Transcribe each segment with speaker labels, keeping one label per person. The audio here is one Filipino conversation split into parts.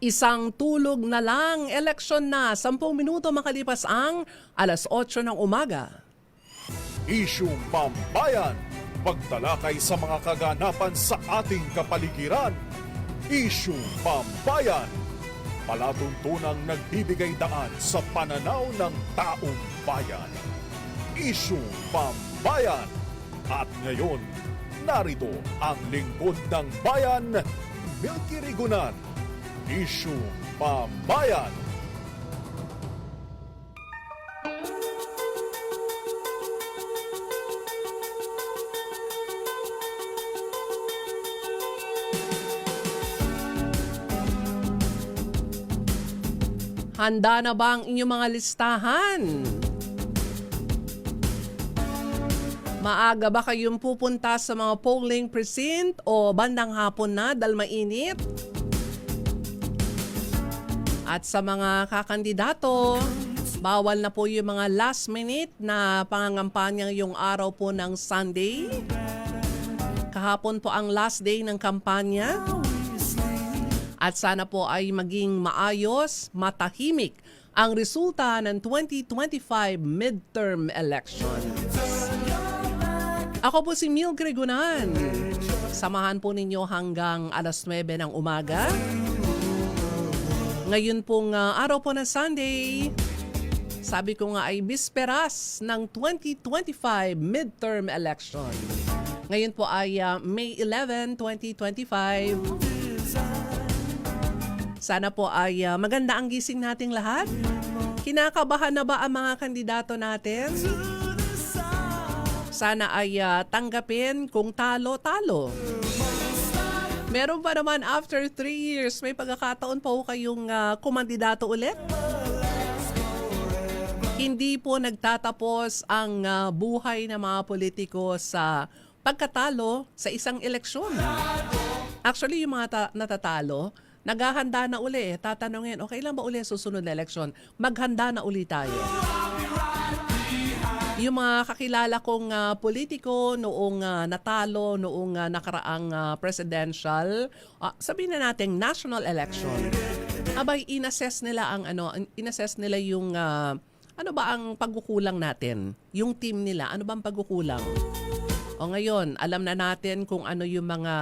Speaker 1: Isang tulog na lang, eleksyon na, 10 minuto makalipas ang alas 8 ng umaga.
Speaker 2: Isyung Pambayan. Pagtalakay sa mga kaganapan sa ating kapaligiran. Isyung Pambayan. Palatuntunang nagbibigay daan sa pananaw ng taong bayan. Isyung Pambayan. At ngayon, narito ang lingkod ng bayan, Milky Rigunan. Isyung Pambayan.
Speaker 1: Handa na ba ang inyong mga listahan? Maaga ba kayong pupunta sa mga polling precinct o bandang hapon na dahil mainit? At sa mga kakandidato, bawal na po yung mga last minute na pangangampanya yung araw po ng Sunday. Kahapon po ang last day ng kampanya. At sana po ay maging maayos, matahimik ang resulta ng 2025 midterm elections. Ako po si Milky Rigunan. Samahan po ninyo hanggang alas 9 ng umaga. Ngayon pong araw po ng Sunday, sabi ko nga ay bisperas ng 2025 midterm election. Ngayon po ay May 11, 2025. Sana po ay maganda ang gising nating lahat. Kinakabahan na ba ang mga kandidato natin? Sana ay tanggapin kung talo-talo. Meron pa naman after 3 years, may pagkakataon pa po kayong kumandidato ulit. Hindi po nagtatapos ang buhay ng mga politiko sa pagkatalo sa isang eleksyon. Actually, yung mga natatalo, naghahanda na uli. Tatanungin, okay lang ba uli susunod na eleksyon? Maghanda na uli tayo. Yung mga kakilala kong politiko noong natalo, noong nakaraang presidential, sabihin na natin national election, abay inassess nila ang inassess nila yung ano ba ang pagkukulang natin? Yung team nila, ano ba ang pagkukulang? O ngayon, alam na natin kung ano yung mga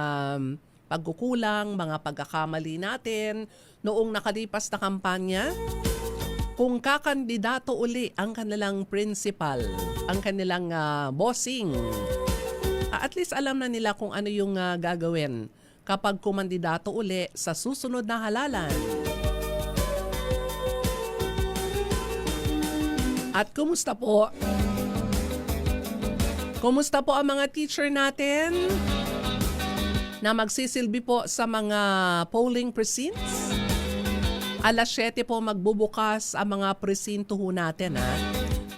Speaker 1: pagkukulang, mga pagkakamali natin noong nakalipas na kampanya. Kung kakandidato uli ang kanilang principal, ang kanilang bossing, at least alam na nila kung ano yung gagawin kapag kumandidato uli sa susunod na halalan. At kumusta po? Kumusta po ang mga teacher natin na magsisilbi po sa mga polling precincts? Alas 7 po magbubukas ang mga presinto ho natin.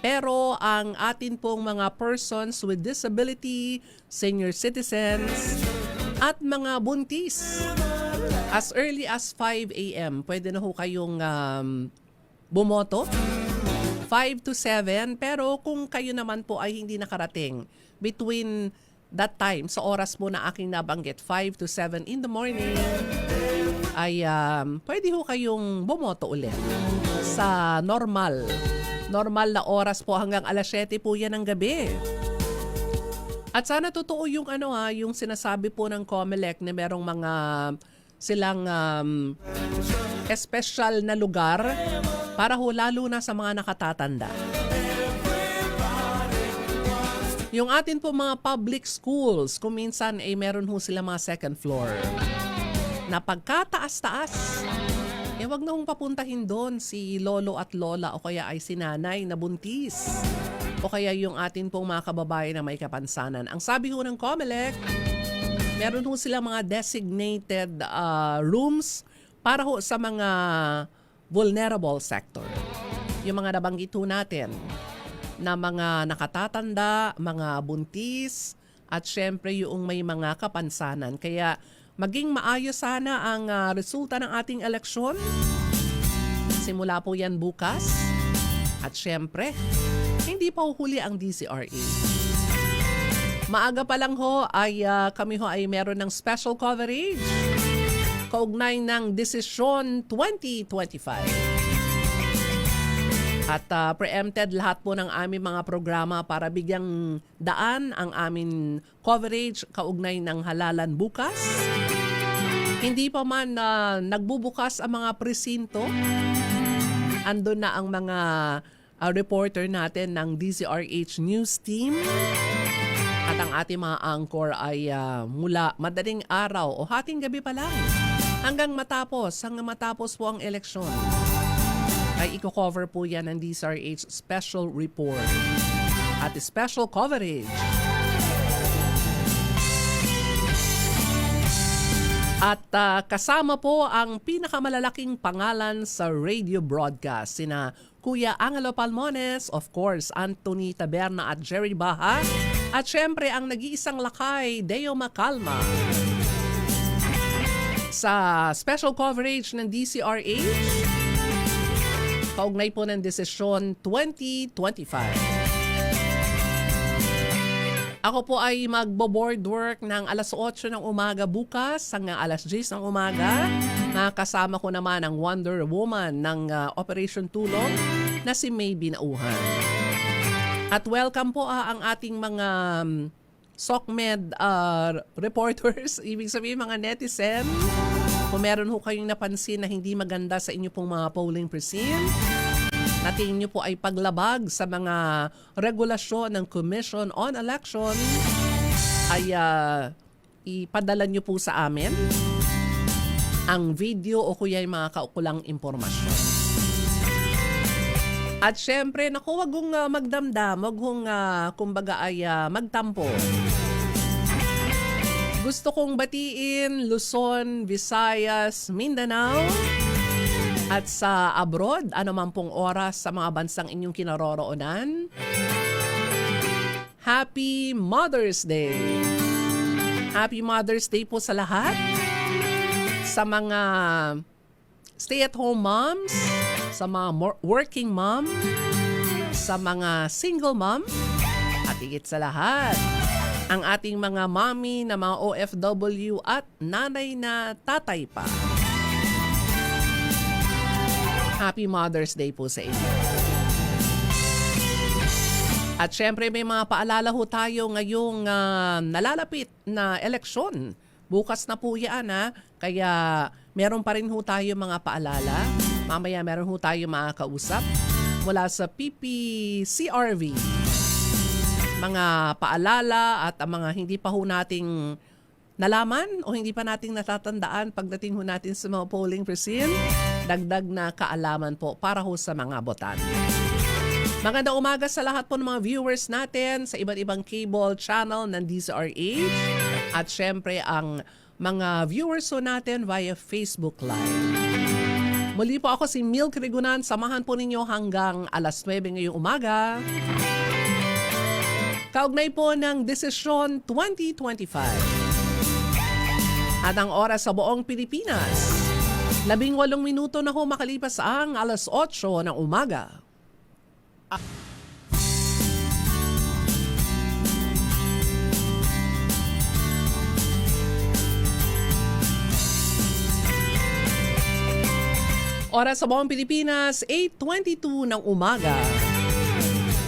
Speaker 1: Pero ang atin pong mga persons with disability, senior citizens, at mga buntis, as early as 5 a.m. pwede na ho kayong bumoto. 5 to 7. Pero kung kayo naman po ay hindi nakarating between that time, sa oras mo na aking nabanggit, 5 to 7 in the morning, ay pwede ho kayong bumoto ulit sa normal na oras po hanggang alas 7 po yan ng gabi. At sana totoo yung yung sinasabi po ng COMELEC na merong mga silang espesyal na lugar para ho lalo na sa mga nakatatanda. Yung atin po mga public schools, kung minsan ay meron ho sila mga second floor na pagkataas-taas, wag na hong papuntahin doon si lolo at lola o kaya ay si nanay na buntis o kaya yung atin pong mga kababayan na may kapansanan. Ang sabi ho ng COMELEC, meron ho sila mga designated rooms para ho sa mga vulnerable sector. Yung mga nabanggit ho natin na mga nakatatanda, mga buntis, at syempre yung may mga kapansanan. Kaya maging maayos sana ang resulta ng ating eleksyon. Simula po yan bukas. At syempre, hindi pa huli ang DCRA. Maaga pa lang ho ay kami ho ay meron ng special coverage kaugnay ng Desisyon 2025. At preempted lahat po ng aming mga programa para bigyang daan ang aming coverage kaugnay ng halalan bukas. Hindi pa man nagbubukas ang mga presinto, andun na ang mga reporter natin ng DZRH News Team. At ang ating mga anchor ay mula madaling araw o hating gabi pa lang hanggang matapos po ang eleksyon. Ay i-cover po yan ng DZRH Special Report at special coverage. At kasama po ang pinakamalalaking pangalan sa radio broadcast, sina Kuya Angelo Palmones, of course, Anthony Taberna at Jerry Baha, at syempre ang nag-iisang lakay, Deo Macalma. Sa special coverage ng DZRH, kaugnay po ng Desisyon 2025. Ako po ay magbo-board work ng alas 8 ng umaga bukas hanggang alas 10 ng umaga. Kasama ko naman ang Wonder Woman ng Operation Tulong na si May Binauhan. At welcome po ang ating mga SOCMED reporters, ibig sabihin mga netizen. Kung meron ho kayong napansin na hindi maganda sa inyo pong mga polling precinct, na tingin nyo po ay paglabag sa mga regulasyon ng Commission on Election, ay ipadala nyo po sa amin ang video o kuya yung mga kaukulang impormasyon. At syempre, naku, wag hong magdamdam, wag hong kumbaga ay magtampo. Gusto kong batiin Luzon, Visayas, Mindanao at sa abroad, anuman pong oras sa mga bansang inyong kinaroroonan. Happy Mother's Day! Happy Mother's Day po sa lahat. Sa mga stay-at-home moms, sa mga working mom, sa mga single mom, at higit sa lahat, ang ating mga mommy na mga OFW at nanay na tatay pa. Happy Mother's Day po sa inyo. At syempre may mga paalala ho tayo ngayong nalalapit na eleksyon. Bukas na po yan kaya meron pa rin ho tayo mga paalala. Mamaya meron ho tayo makakausap mula sa PPCRV. Mga paalala at ang mga hindi pa ho nating nalaman o hindi pa nating natatandaan pagdating ho natin sa mga polling precinct, dagdag na kaalaman po para ho sa mga botante. Magandang umaga sa lahat po ng mga viewers natin sa iba't ibang cable channel ng DZRH at syempre ang mga viewers ho natin via Facebook Live. Muli po ako si Milk Rigunan, samahan po ninyo hanggang alas 9 ngayong umaga. Kaugnay po ng Desisyon 2025. At ang oras sa buong Pilipinas, 18 minuto na ho makalipas ang alas 8 ng umaga. Oras sa buong Pilipinas, 8:22 ng umaga.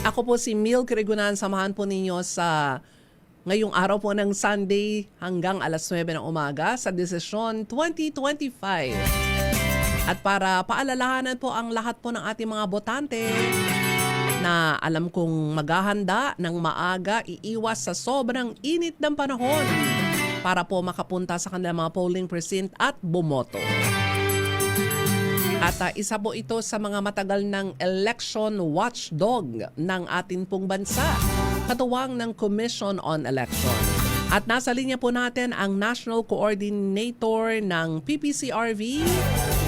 Speaker 1: Ako po si Milk Rigunan, samahan po ninyo sa ngayong araw po ng Sunday hanggang alas 9 ng umaga sa Desisyon 2025. At para paalalahanan po ang lahat po ng ating mga botante na alam kong maghahanda ng maaga, iiwas sa sobrang init ng panahon para po makapunta sa kanilang mga polling precinct at bumoto. At isa po ito sa mga matagal ng election watchdog ng atin pong bansa, katuwang ng Commission on Election. At nasa linya po natin ang National Coordinator ng PPCRV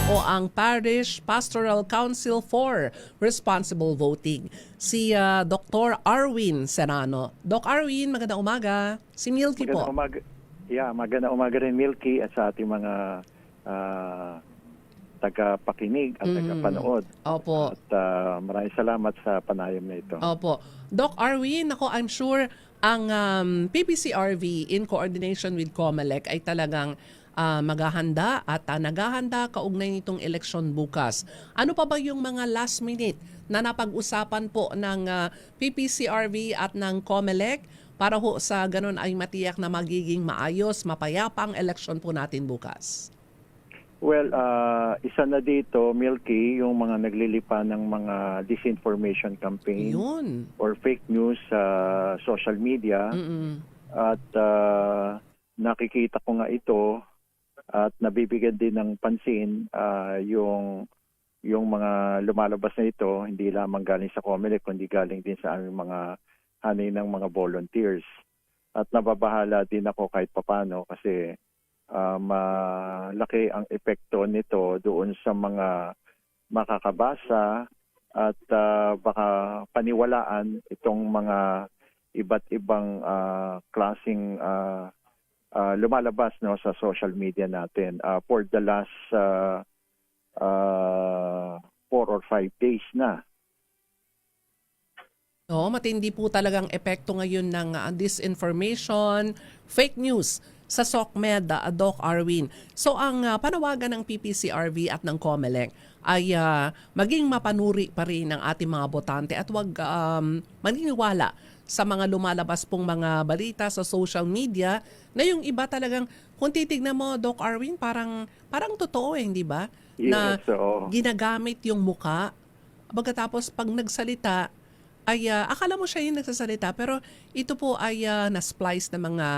Speaker 1: o ang Parish Pastoral Council for Responsible Voting, si Dr. Arwin Serrano. Doc Arwin, magandang umaga. Si Milky po.
Speaker 3: Magandang umaga rin, Milky, at sa ating mga tagapakinig at tagapanood.
Speaker 1: Opo.
Speaker 3: At maraming salamat sa panayam na ito.
Speaker 1: Opo. Doc Arwin, I'm sure ang PPCRV in coordination with COMELEC ay talagang maghahanda at naghahanda kaugnay nitong eleksyon bukas. Ano pa ba yung mga last minute na napag-usapan po ng PPCRV at ng COMELEC para ho sa ganun ay matiyak na magiging maayos, mapayapa ang eleksyon po natin bukas?
Speaker 3: Well, isa na dito, Milky, yung mga naglilipa ng mga disinformation campaign
Speaker 1: Yun.
Speaker 3: or fake news sa social media.
Speaker 1: Mm-mm.
Speaker 3: At nakikita ko nga ito at nabibigyan din ng pansin yung mga lumalabas na ito, hindi lamang galing sa COMELEC, kundi galing din sa aming mga hanay ng mga volunteers. At nababahala din ako kahit papano kasi malaki ang epekto nito doon sa mga makakabasa at baka paniwalaan itong mga iba't ibang klaseng lumalabas no sa social media natin for the last 4 or 5 days na.
Speaker 1: Oo, matindi po talagang epekto ngayon ng disinformation, fake news sa SOCMED, Doc Arwin. So ang panawagan ng PPCRV at ng COMELEC ay maging mapanuri pa rin ng ating mga botante at huwag maniniwala sa mga lumalabas pong mga balita sa social media na yung iba talagang, kung titignan mo, Doc Arwin, parang totoo hindi ba? Na
Speaker 3: Yes, oo.
Speaker 1: ginagamit yung muka. Pagkatapos pag nagsalita, ay akala mo siya yung nagsasalita pero ito po ay na-splice na mga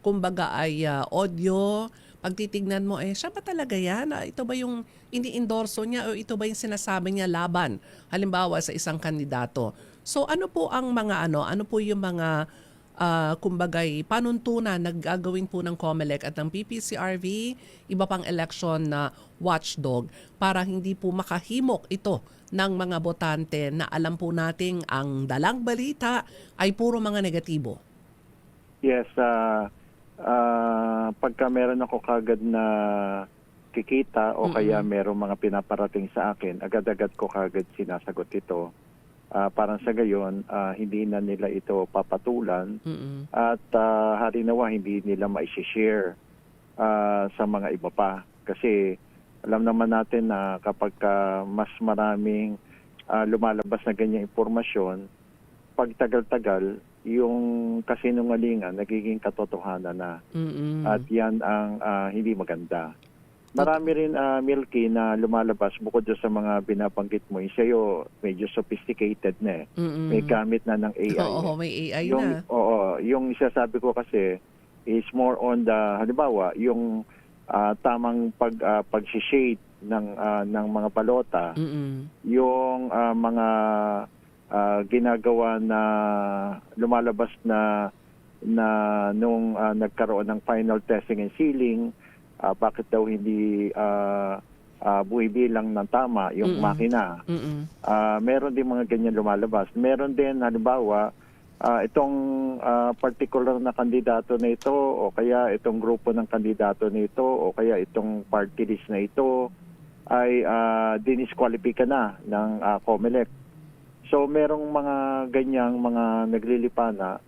Speaker 1: kumbaga ay audio. Pag titignan mo, siya ba talaga yan? Ito ba yung ini-endorso niya o ito ba yung sinasabi niya laban? Halimbawa sa isang kandidato. So ano po ang mga ano po yung mga kumbagay panuntunan na gagawin po ng COMELEC at ng PPCRV, iba pang election na watchdog para hindi po makahimok ito ng mga botante na alam po nating ang dalang balita ay puro mga negatibo.
Speaker 3: Yes, pagka meron ako kagad na kikita o kaya meron mga pinaparating sa akin, agad-agad ko kagad sinasagot ito. Parang sa gayon, hindi na nila ito papatulan at harinawa hindi nila ma-share sa mga iba pa. Kasi alam naman natin na kapag mas maraming lumalabas na ganyang impormasyon, pag tagal-tagal, yung kasinungalingan nagiging katotohanan na. At yan ang hindi maganda. Marami rin, Milky, na lumalabas bukod doon sa mga binabanggit mo. Yung sa'yo, medyo sophisticated na eh. May gamit na ng AI.
Speaker 1: Oo, may AI na.
Speaker 3: Oo, yung isasabi ko kasi is more on the, halimbawa, yung tamang pag-shade ng mga balota, yung mga ginagawa na lumalabas na nung nagkaroon ng final testing and sealing, bakit daw hindi buwibilang ng tama yung makina. Meron din mga ganyan lumalabas. Meron din, halimbawa, itong particular na kandidato na ito o kaya itong grupo ng kandidato na ito o kaya itong party list na ito ay dinisqualify na ng COMELEC. So merong mga ganyang mga naglilipana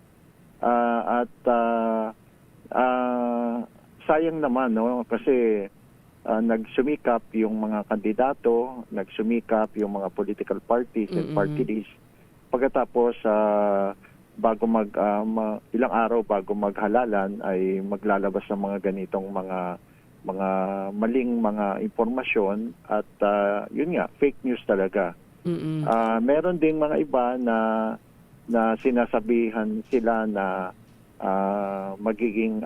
Speaker 3: at sayang naman no kasi nagsumikap yung mga kandidato, nagsumikap yung mga political parties and party lists. Pagkatapos bago ilang araw bago maghalalan ay maglalabas ng mga ganitong mga maling mga impormasyon at yun nga fake news talaga. Meron ding mga iba na sinasabihan sila na magiging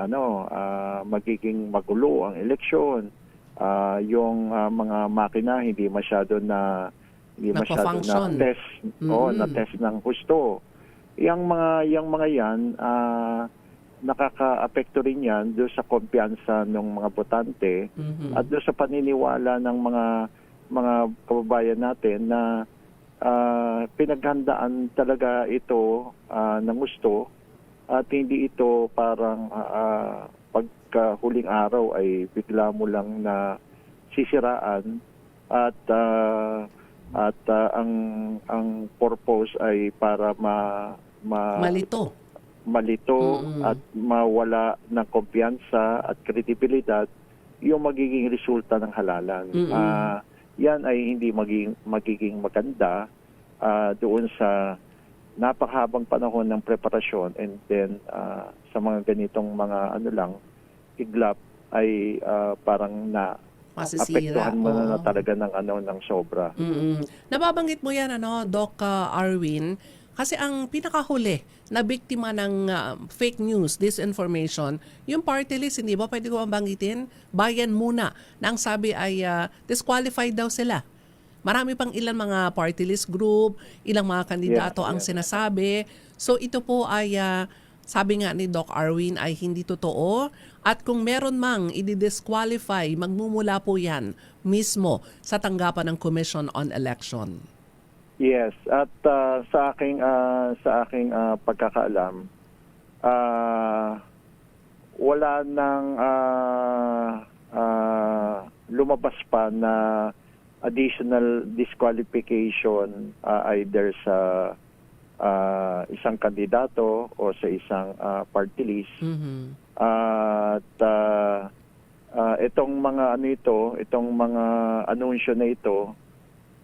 Speaker 3: magiging magulo ang eleksyon. Yung mga makina hindi masyado na test na test ng husto. Yang mga yan nakakaapekto rin yan doon sa kumpiyansa ng mga botante at doon sa paniniwala ng mga kababayan natin na pinaghandaan talaga ito ng gusto at hindi ito parang pagka huling araw ay bigla mo lang na sisiraan at ang purpose ay para malito at mawala ng kumpiyansa at kredibilidad yung magiging resulta ng halalan. Yan ay hindi magiging maganda doon sa napakahabang panahon ng preparasyon, and then sa mga ganitong mga iglap ay parang
Speaker 1: Masisira.
Speaker 3: apektuhan mo na talaga ng sobra.
Speaker 1: Nababanggit mo yan, Doc Arwin, kasi ang pinakahuli na biktima ng fake news, disinformation, yung party list, hindi ba pwede ko banggitin? Bayan muna na ang sabi ay disqualified daw sila. Marami pang ilang mga party list group, ilang mga kandidato ang sinasabi. So ito po ay, sabi nga ni Doc Arwin, ay hindi totoo. At kung meron mang i-disqualify, magmumula po yan mismo sa tanggapan ng Commission on Election.
Speaker 3: Yes, at sa aking pagkakaalam, wala nang lumabas pa na additional disqualification either sa isang kandidato o sa isang party list. At itong mga itong mga anunsyo na ito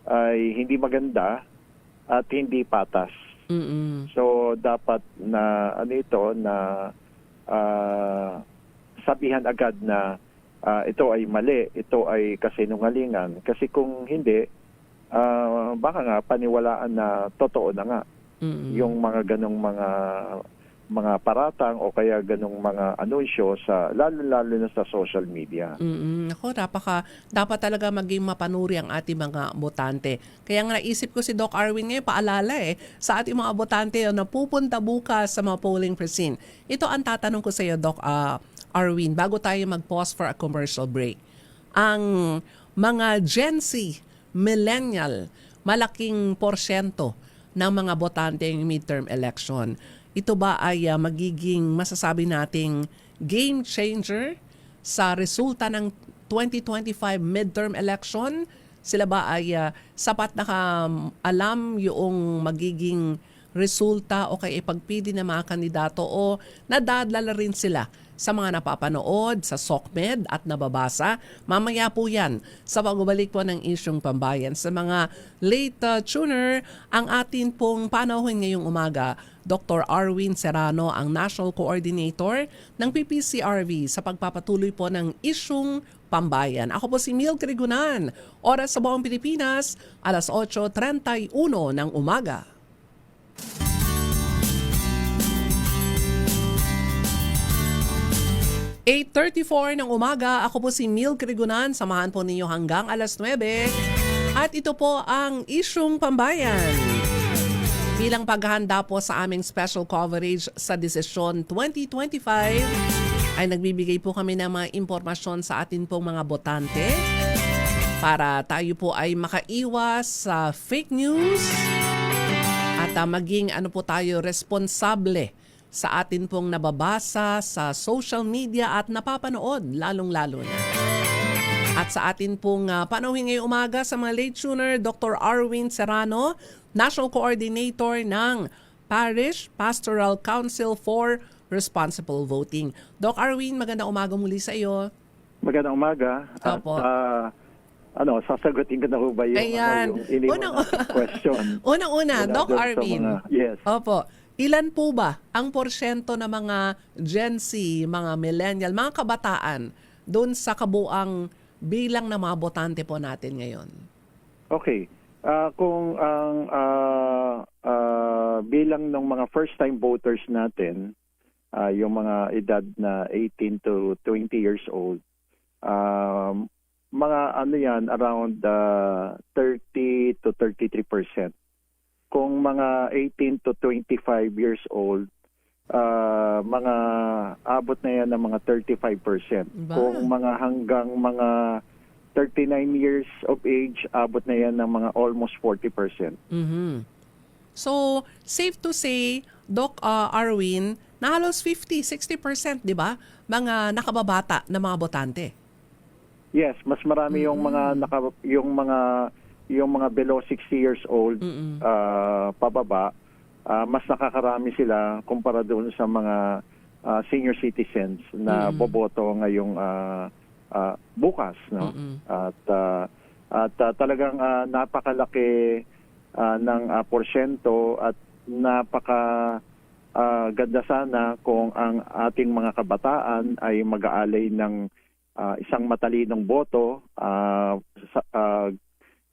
Speaker 3: ay hindi maganda at hindi patas. So dapat na sabihan agad na ito ay mali, ito ay kasinungalingan. Kasi kung hindi, baka nga paniwalaan na totoo na nga yung mga ganong mga paratang o kaya ganong mga anunsyo sa lalo na sa social media.
Speaker 1: Ako, dapat talaga maging mapanuri ang ating mga botante. Kaya nga naisip ko si Doc Arwin ngayon, paalala sa ating mga botante na pupunta bukas sa mga polling precinct. Ito ang tatanong ko sa iyo, Doc Arwin, bago tayo mag-pause for a commercial break. Ang mga Gen Z, millennial, malaking porsyento ng mga botante ng midterm election. Ito ba ay magiging masasabi nating game changer sa resulta ng 2025 midterm election? Sila ba ay sapat na alam yung magiging resulta o kaya ipagpili ng mga kandidato, o nadadala rin sila sa mga napapanood sa SOCMED at nababasa? Mamaya po yan sa pagbabalik po ng Isyung Pambayan. Sa mga late tuner, ang atin pong panahon ngayong umaga, Dr. Arwin Serrano, ang National Coordinator ng PPCRV sa pagpapatuloy po ng Isyung Pambayan. Ako po si Mil Crigunan. Oras sa buong Pilipinas, alas 8:31 ng umaga. (8:34 ng umaga. Ako po si Mil Crigunan. Samahan po ninyo hanggang alas 9. At ito po ang Isyung Pambayan. Bilang paghahanda po sa aming special coverage sa Desisyon 2025, ay nagbibigay po kami ng mga impormasyon sa atin pong mga botante para tayo po ay makaiwas sa fake news at maging tayo responsable sa atin pong nababasa sa social media at napapanood, lalong-lalo na. At sa atin pong panauhin ngayong umaga sa mga late tuner, Dr. Arwin Serrano, National Coordinator ng Parish Pastoral Council for Responsible Voting. Doc Arwin, magandang umaga muli sa iyo.
Speaker 3: Magandang umaga.
Speaker 1: Opo.
Speaker 3: At, sasagutin ko na ho ba yung,
Speaker 1: Ayan.
Speaker 3: yung iniwan question?
Speaker 1: Unang-una, Doc
Speaker 3: doon sa
Speaker 1: Arwin.
Speaker 3: yes.
Speaker 1: Opo. Ilan po ba ang porsyento ng mga Gen Z, mga millennial, mga kabataan doon sa kabuang bilang ng mga botante po natin ngayon?
Speaker 3: Okay. Kung ang bilang ng mga first-time voters natin, yung mga edad na 18 to 20 years old, mga around 30 to 33%. Kung mga 18 to 25 years old, mga abot na yan ng mga 35%. Kung mga hanggang mga 39 years of age, abot na yan ng mga almost 40%.
Speaker 1: So, safe to say, Doc Arwin, na halos 50-60%, di ba? Mga nakababata na mga botante.
Speaker 3: Yes, mas marami yung mga yung mga below 60 years old pababa, mas nakakarami sila kumpara doon sa mga senior citizens na boboto ngayong bukas, no? At talagang napakalaki ng porsyento at napaka ganda sana kung ang ating mga kabataan ay mag-aalay ng isang matalinong boto.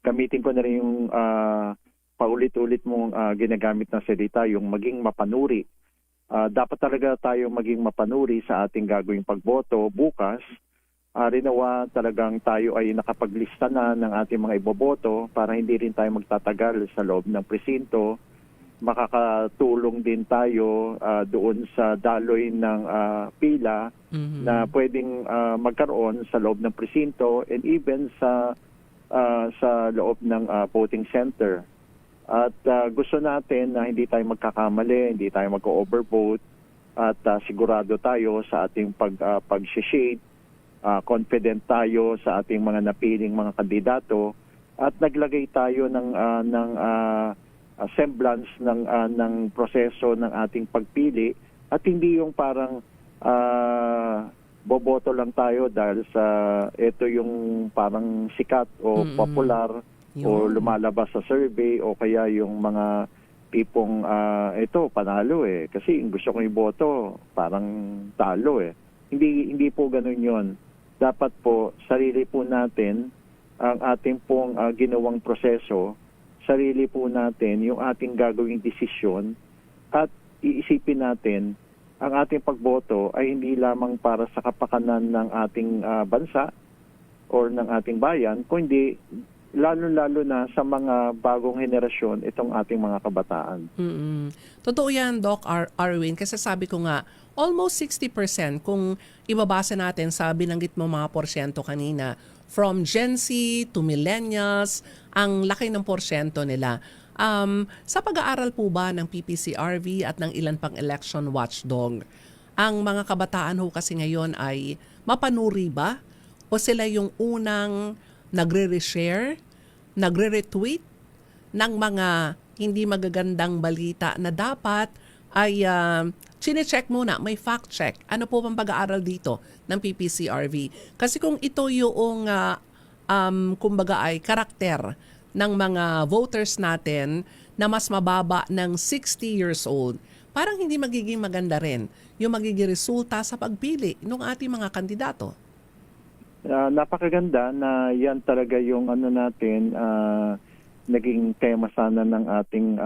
Speaker 3: Gamitin ko na rin yung paulit-ulit mong ginagamit na salita, yung maging mapanuri. Dapat talaga tayo maging mapanuri sa ating gagawing pagboto bukas. Rinawa talagang tayo ay nakapaglista na ng ating mga iboboto para hindi rin tayo magtatagal sa loob ng presinto. Makakatulong din tayo doon sa daloy ng pila na pwedeng magkaroon sa loob ng presinto and even sa loob ng voting center. At gusto natin na hindi tayo magkakamali, hindi tayo mag-overvote at sigurado tayo sa ating pag-shade, confident tayo sa ating mga napiling mga kandidato at naglagay tayo ng semblance ng proseso ng ating pagpili at hindi yung parang boboto lang tayo dahil sa ito yung parang sikat o popular o lumalabas sa survey o kaya yung mga tipong ito panalo kasi gusto kong iboto parang talo hindi po ganoon yon. Dapat po sarili po natin ang ating pong ginawang proseso, sarili po natin yung ating gagawing desisyon at iisipin natin ang ating pagboto ay hindi lamang para sa kapakanan ng ating bansa or ng ating bayan, kundi lalo-lalo na sa mga bagong henerasyon itong ating mga kabataan.
Speaker 1: Totoo yan, Doc Arwin, kasi sabi ko nga, almost 60% kung ibabasa natin sa binanggit mo mga porsyento kanina, from Gen Z to millennials, ang laki ng porsyento nila. Sa pag-aaral po ba ng PPCRV at ng ilan pang election watchdog, ang mga kabataan ho kasi ngayon ay mapanuri ba? O sila yung unang nagre-reshare, nagre-retweet ng mga hindi magagandang balita na dapat ay chine-check muna, may fact check. Ano po bang pag-aaral dito ng PPCRV? Kasi kung ito yung kumbaga ay karakter ng mga voters natin na mas mababa ng 60 years old, parang hindi magiging maganda rin yung magiging resulta sa pagpili ng ating mga kandidato.
Speaker 3: Napakaganda na yan talaga yung naging tema sana ng ating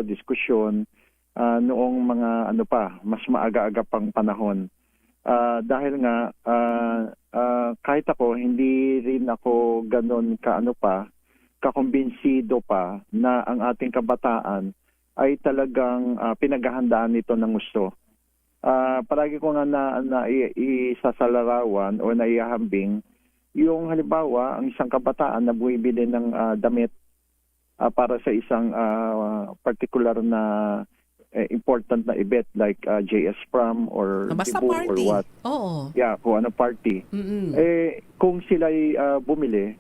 Speaker 3: diskusyon noong mga mas maaga-aga pang panahon. Dahil nga kahit ako hindi rin ako ganon kakumbinsido pa na ang ating kabataan ay talagang pinaghahandaan nito ng gusto. Palagi ko nga isasalarawan o naihahambing yung halimbawa ang isang kabataan na bumibili ng damit para sa isang particular na important na event like JS Prom or
Speaker 1: basta
Speaker 3: Cebu
Speaker 1: party.
Speaker 3: or what.
Speaker 1: Oo.
Speaker 3: Yeah, kung ano party. Kung sila'y bumili,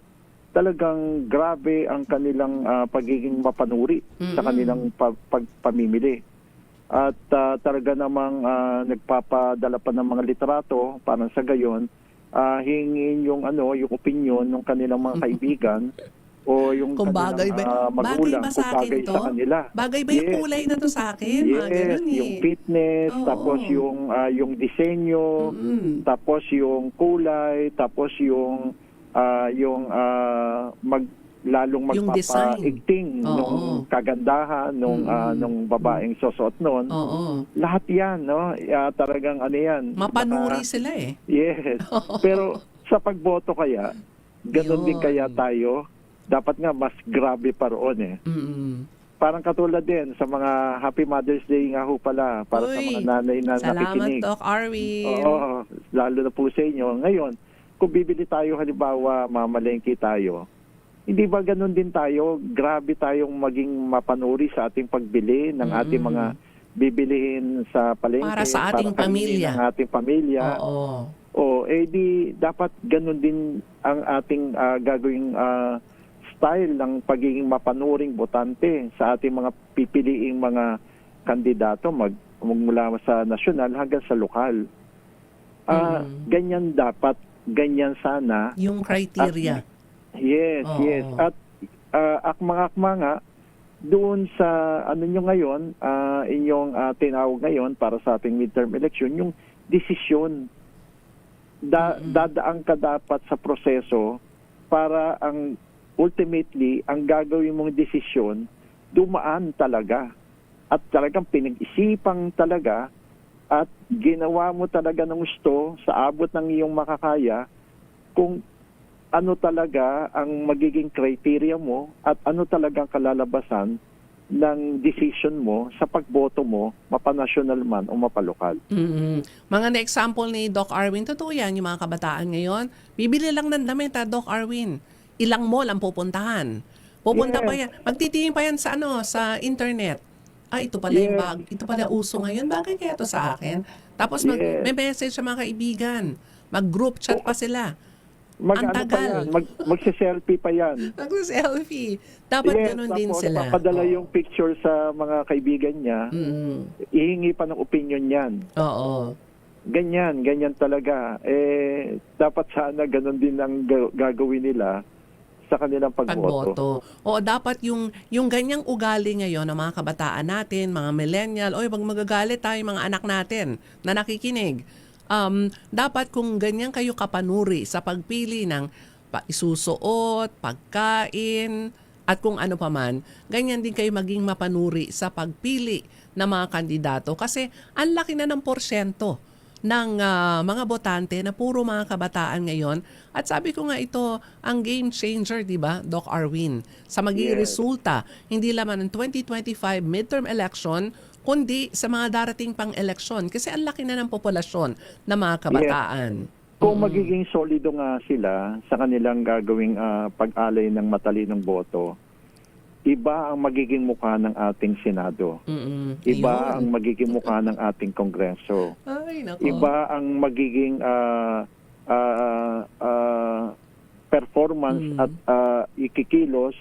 Speaker 3: talagang grabe ang kanilang pagiging mapanuri sa kanilang pamimili. At talaga namang nagpapadala pa ng mga literato para sa gayon hingin yung opinion ng kanilang mga kaibigan o yung
Speaker 1: kung bagay ba,
Speaker 3: magulang
Speaker 1: bagay ba sa akin to?
Speaker 3: sa kanila.
Speaker 1: Bagay ba yung kulay na to sa akin? Mga ganun
Speaker 3: yung fitness, tapos yung disenyo, tapos yung kulay, tapos yung lalong magpapaigting nung kagandahan nung babaeng susuot noon. Lahat yan, no? Talagang yan.
Speaker 1: Mapanuri sila
Speaker 3: Yes. Pero sa pagboto kaya, ganun din kaya tayo. Dapat nga mas grabe pa roon Parang katulad din sa mga Happy Mother's Day nga ho pala para sa mga nanay na nakikinig.
Speaker 1: Salamat, Doc Arwin.
Speaker 3: Oo, lalo na po sa inyo. Ngayon, kung bibili tayo halimbawa, mamalengke tayo, hindi ba ganun din tayo? Grabe tayong maging mapanuri sa ating pagbili ng ating mga bibilihin sa palengke.
Speaker 1: Para sa ating pamilya.
Speaker 3: Ng ating pamilya. Di dapat ganun din ang ating gagawing style ng pagiging mapanuring botante sa ating mga pipiliing mga kandidato mula sa nasyonal hanggang sa lokal. Ganyan dapat, ganyan sana.
Speaker 1: Yung criteria.
Speaker 3: Yes,
Speaker 1: Oo.
Speaker 3: yes. At akmang-akma nga, doon sa ano nyo ngayon, inyong tinawag ngayon para sa ating midterm election, yung desisyon. Dadaan ka dapat sa proseso para ang ultimately, ang gagawin mong desisyon, dumaan talaga. At talagang pinag-isipang talaga at ginawa mo talaga ng gusto sa abot ng iyong makakaya kung ano talaga ang magiging criteria mo at ano talagang kalalabasan ng decision mo sa pagboto mo, mapanasyonal man o mapalokal.
Speaker 1: Mga na-example ni Doc Arwin, totoo yan, yung mga kabataan ngayon, bibili lang ng damit, Doc Arwin. Ilang mall ang pupuntahan. Pupunta pa yan. Magtitingin pa yan sa sa internet. Ito pala yung bag. Ito pala uso ngayon. Bagay kaya to sa akin? Tapos may message sa mga kaibigan. Mag-group chat pa sila. Ang tagal.
Speaker 3: Magse-selfie pa yan.
Speaker 1: Mag-selfie. Dapat ganun din sila.
Speaker 3: Papadala yung picture sa mga kaibigan niya. Ihingi pa ng opinion yan.
Speaker 1: Oo.
Speaker 3: Ganyan talaga. Dapat sana ganun din ang gagawin nila sa kanilang pagboto.
Speaker 1: O dapat yung ganyang ugali ngayon ng mga kabataan natin, mga millennial, pag magagalit tayo mga anak natin na nakikinig, dapat kung ganyan kayo kapanuri sa pagpili ng isusuot, pagkain, at kung ano pa man, ganyan din kayo maging mapanuri sa pagpili ng mga kandidato kasi ang laki na ng porsyento ng mga botante na puro mga kabataan ngayon. At sabi ko nga ito, ang game changer, di ba, Doc Arwin, sa magiging resulta, hindi lamang ng 2025 midterm election, kundi sa mga darating pang eleksyon. Kasi ang laki na ng populasyon ng mga kabataan.
Speaker 3: Kung magiging solido nga sila sa kanilang gagawing pag-alay ng matalinong boto, iba ang magiging mukha ng ating Senado. Iba ang magiging mukha ng ating Kongreso.
Speaker 1: Ay, nako.
Speaker 3: Iba ang magiging performance at ikikilos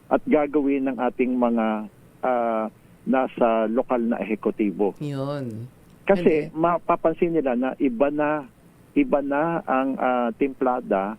Speaker 3: at gagawin ng ating mga nasa lokal na ehekutibo.
Speaker 1: Yun.
Speaker 3: Kasi mapapansin nila na iba na ang timplada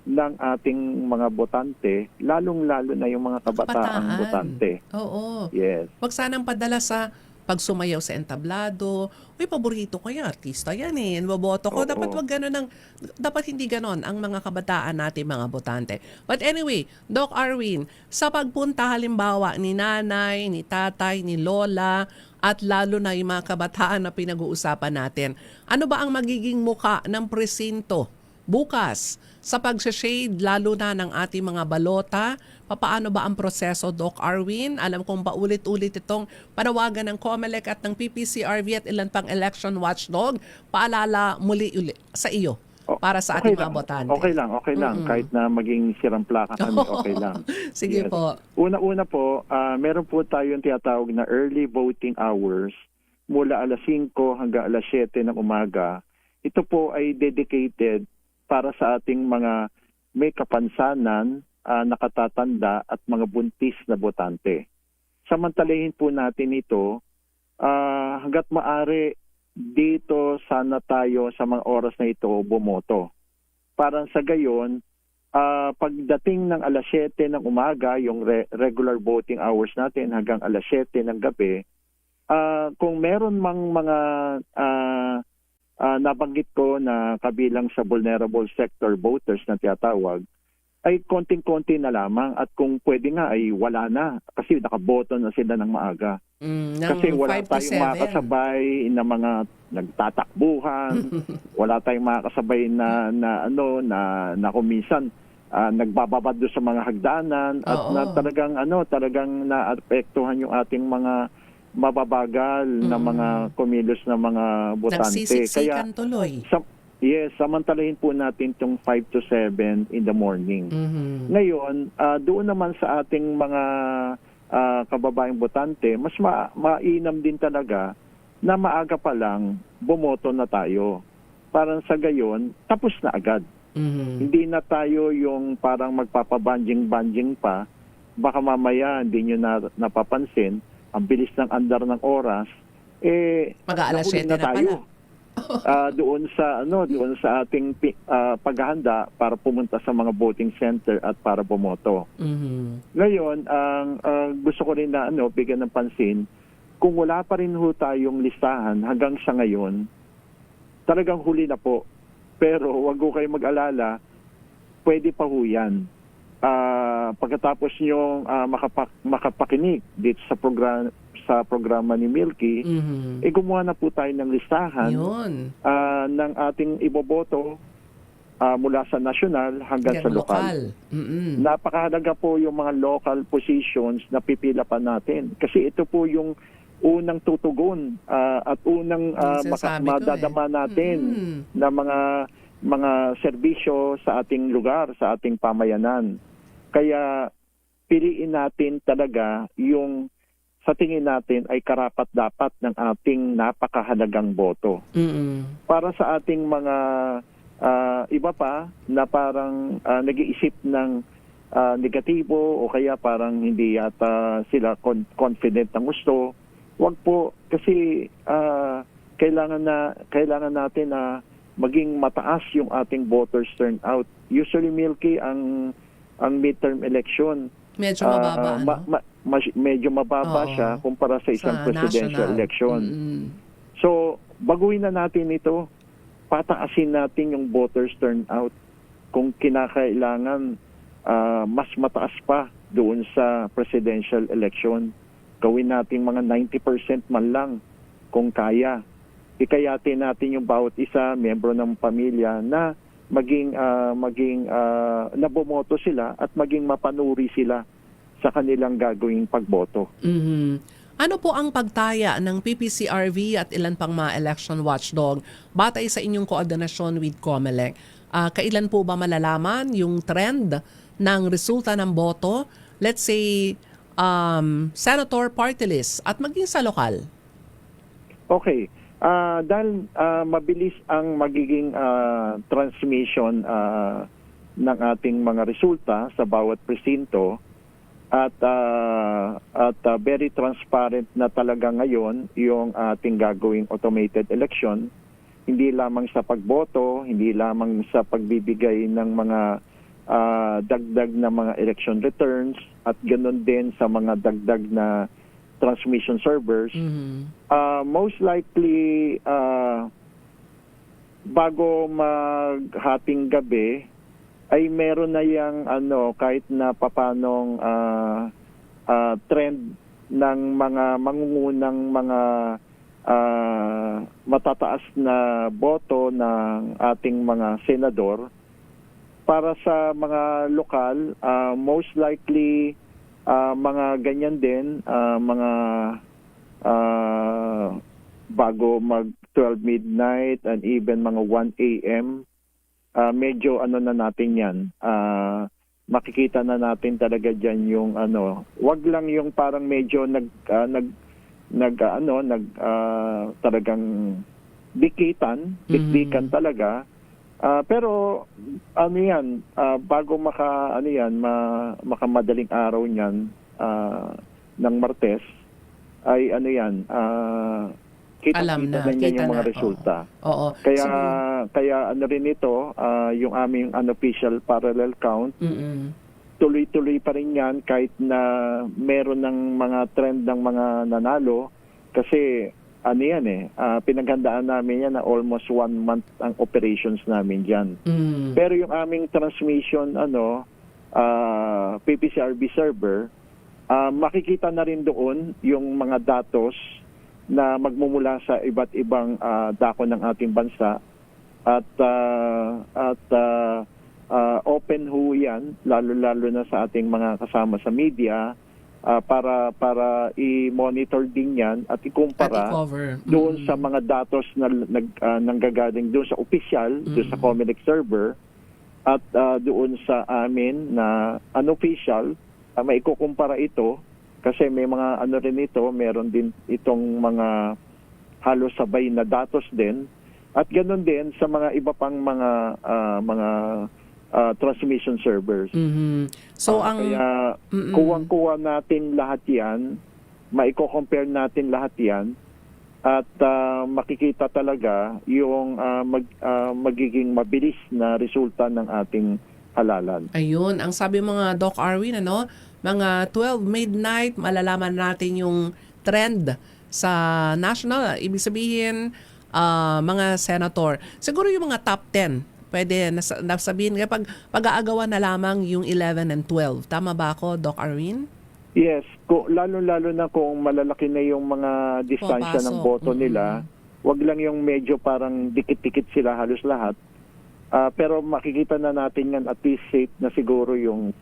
Speaker 3: ng ating mga botante, lalong-lalo na yung mga kabataang botante.
Speaker 1: Oo.
Speaker 3: Yes.
Speaker 1: Wag sanang padala sa pagsumayaw sa entablado. Paborito ko yan. Artista yan Boboto ko. Dapat wag ganun dapat hindi ganon ang mga kabataan natin, mga botante. But anyway, Doc Arwin, sa pagpunta halimbawa ni nanay, ni tatay, ni lola, at lalo na yung mga kabataan na pinag-uusapan natin, ano ba ang magiging muka ng presinto bukas sa pag-shade lalo na ng ating mga balota? Paano ba ang proseso, Doc Arwin? Alam kong paulit-ulit itong panawagan ng COMELEC at ng PPCRV at ilan pang election watchdog. Paalala muli sa iyo para sa ating mga botante.
Speaker 3: Okay lang. Kahit na maging sirang plaka kami, okay lang.
Speaker 1: Sige po.
Speaker 3: Una-una po, meron po tayong tinatawag na early voting hours mula alas 5 hanggang alas 7 ng umaga. Ito po ay dedicated para sa ating mga may kapansanan, nakatatanda at mga buntis na botante. Samantalahin po natin ito hanggat maaari dito sana tayo sa mga oras na ito bumoto. Parang sa gayon, pagdating ng alas 7 ng umaga, yung regular voting hours natin hanggang alas 7 ng gabi, kung meron mang mga nabanggit ko na kabilang sa vulnerable sector voters na tinatawag, ay konting-konti na lamang at kung pwede nga ay wala na kasi nakaboto na sila ng maaga. Kasi wala tayong makasabay na mga nagtatakbuhan, wala tayong makasabay na kuminsan nagbababad doon sa mga hagdanan at na talagang naapektuhan yung ating mga mababagal na mga kumilos na mga botante.
Speaker 1: Nagsisiksikan tuloy.
Speaker 3: Yes, samantalahin po natin itong 5 to 7 in the morning. Ngayon, doon naman sa ating mga kababaeng botante, mas mainam din talaga na maaga pa lang bumoto na tayo. Parang sa gayon, tapos na agad. Hindi na tayo yung parang magpapabanjing-banjing pa. Baka mamaya hindi nyo napapansin, ang bilis ng andar ng oras,
Speaker 1: mag-aalas 7 na
Speaker 3: tayo.
Speaker 1: pala.
Speaker 3: doon sa ating paghahanda para pumunta sa mga voting center at para bumoto. Ngayon, ang gusto ko rin na bigyan ng pansin, kung wala pa rin ho tayong listahan hanggang sa ngayon, talagang huli na po. Pero wag ho kayong mag-alala, pwede pa ho yan. Pagkatapos nyo makapakinig dito sa programa ni Milky, gumawa na po tayo ng listahan ng ating iboboto mula sa national hanggang sa lokal. Napakahalaga po yung mga local positions na pipila pa natin. Kasi ito po yung unang tutugon at unang madadama natin na mga serbisyo sa ating lugar, sa ating pamayanan. Kaya piliin natin talaga yung sa tingin natin ay karapat-dapat ng ating napakahalagang boto. Para sa ating mga iba pa na parang nag-iisip ng negatibo o kaya parang hindi yata sila confident ng gusto, wag po, kasi kailangan natin na maging mataas yung ating voters turnout. Usually, Milky, ang midterm election
Speaker 1: medyo mababa,
Speaker 3: medyo mababa siya kumpara sa isang presidential election. So, baguhin na natin ito. Pataasin natin yung voters turnout. Kung kinakailangan, mas mataas pa doon sa presidential election. Gawin natin mga 90% man lang kung kaya. Ikayatin natin yung bawat isa, miyembro ng pamilya na maging nabomoto sila at maging mapanuri sila sa kanilang gagawing pagboto.
Speaker 1: Ano po ang pagtaya ng PPCRV at ilan pang mga election watchdog batay sa inyong koordinasyon with COMELEC? Kailan po ba malalaman yung trend ng resulta ng boto? Let's say, senator party list at maging sa lokal?
Speaker 3: Okay. Dahil mabilis ang magiging transmission ng ating mga resulta sa bawat presinto at very transparent na talaga ngayon yung ating gagawing automated election, hindi lamang sa pagboto, hindi lamang sa pagbibigay ng mga dagdag na mga election returns at ganoon din sa mga dagdag na transmission servers. Most likely bago maghating gabi ay meron na yang kahit na papanong trend ng mga mangungunang mga matataas na boto ng ating mga senador. Para sa mga lokal, most likely mga ganyan din, mga bago mag 12 midnight and even mga 1 a.m. Medyo na natin yan. Makikita na natin talaga dyan yung wag lang yung parang medyo talagang dikdikan talaga. Pero yan, bago makamadaling araw niyan ng Martes ay
Speaker 1: alam na,
Speaker 3: niya yung mga resulta.
Speaker 1: Oo.
Speaker 3: Kaya rin ito, yung aming unofficial parallel count, tuloy-tuloy pa rin yan kahit na meron ng mga trend ng mga nanalo kasi pinaghandaan namin yan na almost 1 month ang operations namin dyan. Pero yung aming transmission PPCRB server, makikita na rin doon yung mga datos na magmumula sa iba't ibang dako ng ating bansa at open ho yan, lalo na sa ating mga kasama sa media, para i-monitor din yan at ikumpara doon sa mga datos na nanggagaling doon sa official, doon sa COMELEC server at doon sa amin na unofficial, maikukumpara ito kasi may mga rin ito, meron din itong mga halos sabay na datos din at ganoon din sa mga iba pang mga transmission servers.
Speaker 1: So
Speaker 3: kaya kuwang-kuha natin lahat yan, maiko-compare natin lahat yan at makikita talaga yung magiging mabilis na resulta ng ating halalan.
Speaker 1: Ayun, ang sabi mga Doc Arwin, mga 12 midnight, malalaman natin yung trend sa national. Ibig sabihin, mga senator. Siguro yung mga top 10, pwede nasabihin, kapag pag-aagawan na lamang yung 11 and 12. Tama ba ako, Doc Arwin?
Speaker 3: Yes, lalo-lalo na kung malalaki na yung mga distansya ng
Speaker 1: Papasok.
Speaker 3: boto nila, wag lang yung medyo parang dikit-dikit sila halos lahat. Pero makikita na natin yan at least safe na siguro yung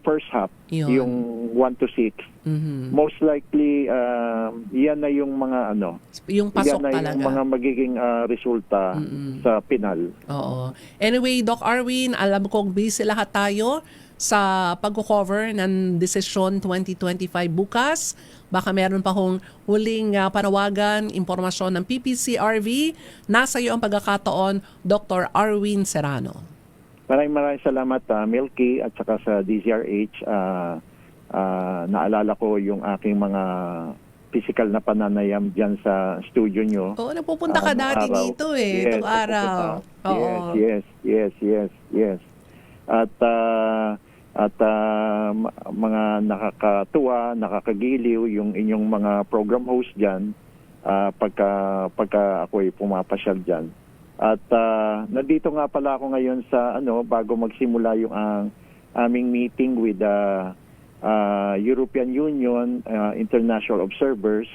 Speaker 3: first half,
Speaker 1: Yun.
Speaker 3: yung 1 to 6.
Speaker 1: Mhm.
Speaker 3: Most likely, yan na yung mga
Speaker 1: Yung
Speaker 3: yan
Speaker 1: pasok
Speaker 3: na
Speaker 1: talaga.
Speaker 3: yung mga magiging resulta sa final.
Speaker 1: Oo. Anyway, Doc Arwin, alam kong busy lahat tayo sa pag-cover ng Desisyon 2025 bukas. Baka meron pa hong huling panawagan, impormasyon ng PPCRV. Nasa iyo ang pagkakataon, Dr. Arwin Serrano.
Speaker 3: Maraming salamat, Milky, at saka sa DZRH. Naalala ko yung aking mga physical na pananayam dyan sa studio nyo.
Speaker 1: Oo, napupunta ka dati
Speaker 3: araw.
Speaker 1: dito
Speaker 3: Yes,
Speaker 1: itong araw.
Speaker 3: napupunta.
Speaker 1: Oo.
Speaker 3: Yes. At mga nakakatuwa, nakakagiliw yung inyong mga program host dyan pagka ako'y pumapasyal dyan. At nandito nga pala ako ngayon sa bago magsimula yung aming meeting with the European Union International Observers.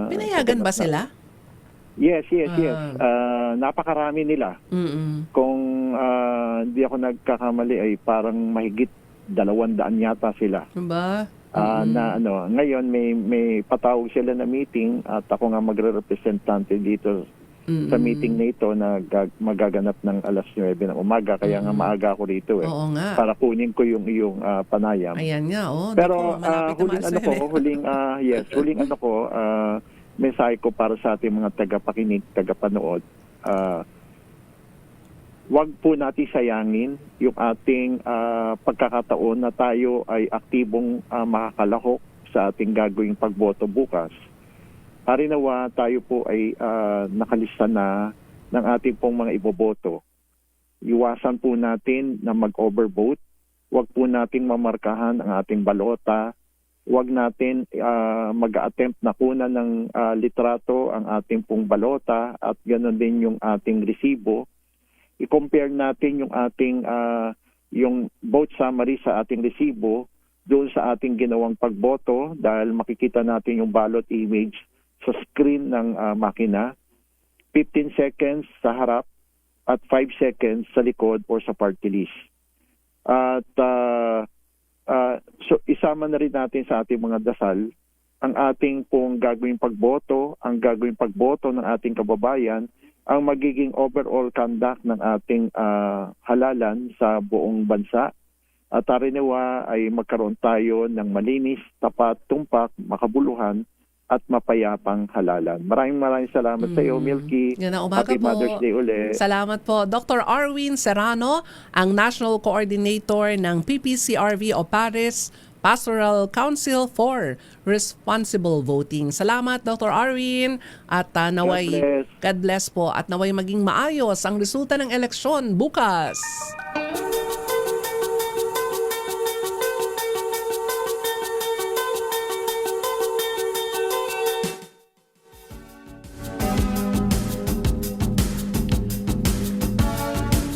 Speaker 1: Pinayagan ba sila?
Speaker 3: Yes. Napakarami nila.
Speaker 1: Mm-mm.
Speaker 3: Kung hindi ako nagkakamali ay parang mahigit 200 yata sila.
Speaker 1: Ba?
Speaker 3: Ngayon may patawag sila na meeting at ako nga magre-representante dito sa meeting na ito na magaganap ng alas 9 ng umaga, kaya nga maaga ako rito
Speaker 1: Oo nga.
Speaker 3: para kunin ko yung iyong panayam.
Speaker 1: Ayan nga,
Speaker 3: Pero
Speaker 1: naku, malapit na
Speaker 3: huling mensahe ko para sa ating mga tagapakinig, tagapanood. Wag po natin sayangin yung ating pagkakataon na tayo ay aktibong makakalahok sa ating gagawing pagboto bukas. Harinawa tayo po ay nakalista na ng ating pong mga iboboto. Iwasan po natin na mag-overvote. Huwag po nating mamarkahan ang ating balota. Huwag natin mag-attempt na kunan ng litrato ang ating pong balota at ganoon din yung ating resibo. I-compare natin yung ating yung vote summary sa ating resibo doon sa ating ginawang pagboto dahil makikita natin yung ballot image sa screen ng makina, 15 seconds sa harap at 5 seconds sa likod or sa party list. At so isama na rin natin sa ating mga dasal ang ating pong gagawing pagboto, ang gagawing pagboto ng ating kababayan, ang magiging overall conduct ng ating halalan sa buong bansa. At harinawa ay magkaroon tayo ng malinis, tapat, tumpak, makabuluhan, at mapayapang halalan. Maraming salamat sa iyo, Milky.
Speaker 1: Yan na, umaga
Speaker 3: Happy
Speaker 1: po.
Speaker 3: Mother's Day ulit.
Speaker 1: Salamat po. Dr. Arwin Serrano, ang National Coordinator ng PPCRV o Paris Pastoral Council for Responsible Voting. Salamat, Dr. Arwin. At naway, God bless po. At naway maging maayos ang resulta ng eleksyon bukas.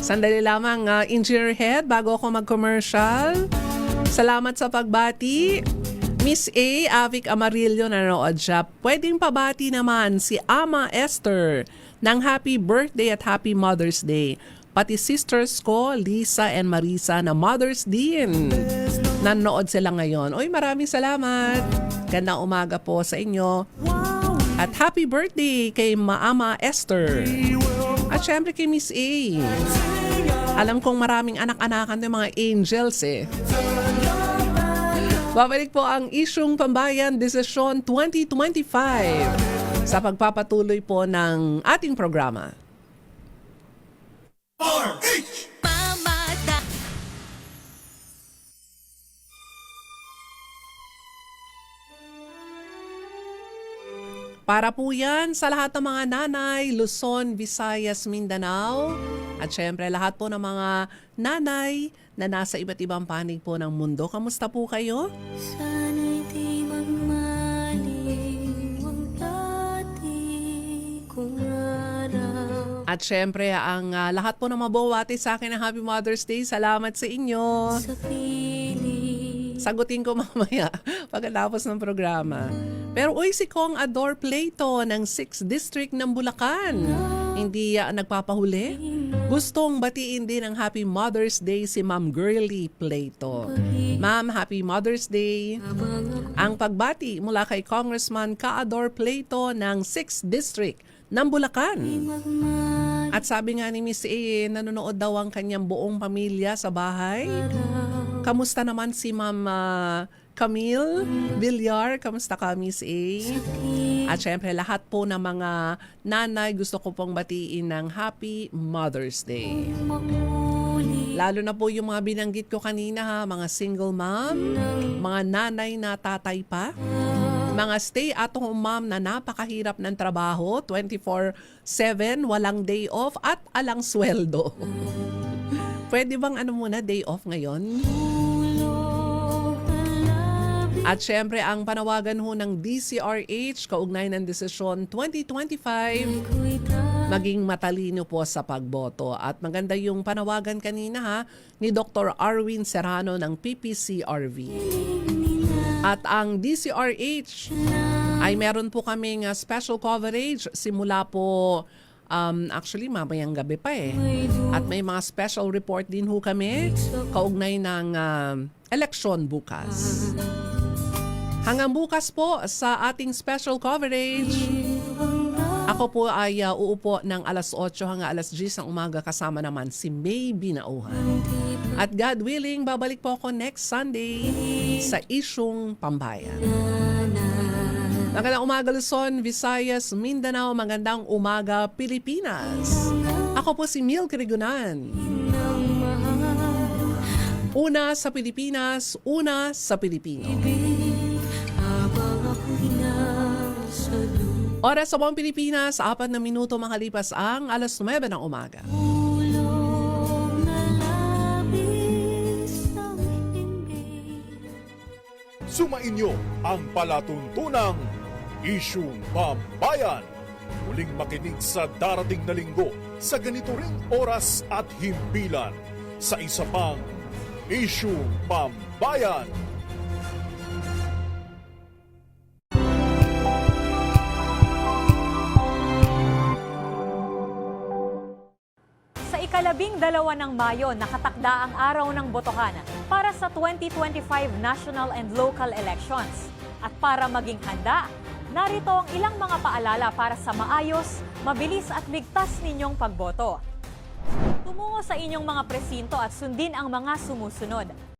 Speaker 1: Sandali lamang, Engineer Head, bago ako mag-commercial. Salamat sa pagbati. Miss A, Avic Amarillo, nanonood siya. Pwedeng pabati naman si Ama Esther ng Happy Birthday at Happy Mother's Day. Pati sisters ko, Lisa and Marisa, na Mother's din. Nanonood sila ngayon. Oy, maraming salamat. Gandang umaga po sa inyo. At happy birthday kay Ama Esther. At syempre kay Miss A. Alam kong maraming anak-anakan ng mga angels Babalik po ang Isyung Pambayan Desisyon 2025 sa pagpapatuloy po ng ating programa. Para po yan sa lahat ng mga nanay, Luzon, Visayas, Mindanao. At syempre lahat po ng mga nanay na nasa iba't ibang panig po ng mundo. Kamusta po kayo?
Speaker 4: Sana'y di magmaliw ang dati kong araw.
Speaker 1: At syempre ang lahat po ng mabawati sa akin ng Happy Mother's Day. Salamat sa inyo.
Speaker 4: Sa piling
Speaker 1: Sagutin ko mamaya pagkatapos ng programa. Pero si Kong Ador Plato ng 6th District ng Bulacan. Hindi nagpapahuli. Gustong batiin din ng Happy Mother's Day si Ma'am Girly Plato. Ma'am, Happy Mother's Day. Ang pagbati mula kay Congressman Kaador Plato ng 6th District ng Bulacan. At sabi nga ni Miss A, nanonood daw ang kanyang buong pamilya sa bahay. Kamusta naman si Ma'am Camille Villar? Kamusta ka, Miss A? At syempre, lahat po ng mga nanay gusto ko pong batiin ng Happy Mother's Day. Lalo na po yung mga binanggit ko kanina ha, mga single mom, mga nanay na tatay pa, mga stay-at-home mom na napakahirap ng trabaho, 24/7, walang day off at alang sweldo. Pwede bang day off ngayon? At syempre, ang panawagan ho ng DCRH, kaugnay ng desisyon 2025, maging matalino po sa pagboto. At maganda yung panawagan kanina ha, ni Dr. Arwin Serrano ng PPCRV. At ang DCRH ay meron po kaming special coverage simula po actually mamayang gabi pa eh. At may mga special report din ho kami kaugnay ng eleksyon bukas. Hanggang bukas po sa ating special coverage. Ako po ay uupo ng alas 8 hanggang alas 10 ng umaga kasama naman si May Binauhan. At God willing, babalik po ako next Sunday sa Isyung Pambayan. Magandang umaga Luzon, Visayas, Mindanao. Magandang umaga Pilipinas. Ako po si Milk Rigunan. Una sa Pilipinas, una sa Pilipino. Oras sa buong Pilipinas, 4 na minuto makalipas ang alas 9 ng umaga.
Speaker 2: Sumainyo ang palatuntunang Isyung Pambayan. Muling makinig sa darating na linggo sa ganito ring oras at himpilan sa isa pang Isyung Pambayan.
Speaker 5: Sa ika-12 ng Mayo, nakatakda ang araw ng botohan para sa 2025 national and local elections. At para maging handa, narito ang ilang mga paalala para sa maayos, mabilis at ligtas ninyong pagboto. Tumungo sa inyong mga presinto at sundin ang mga sumusunod.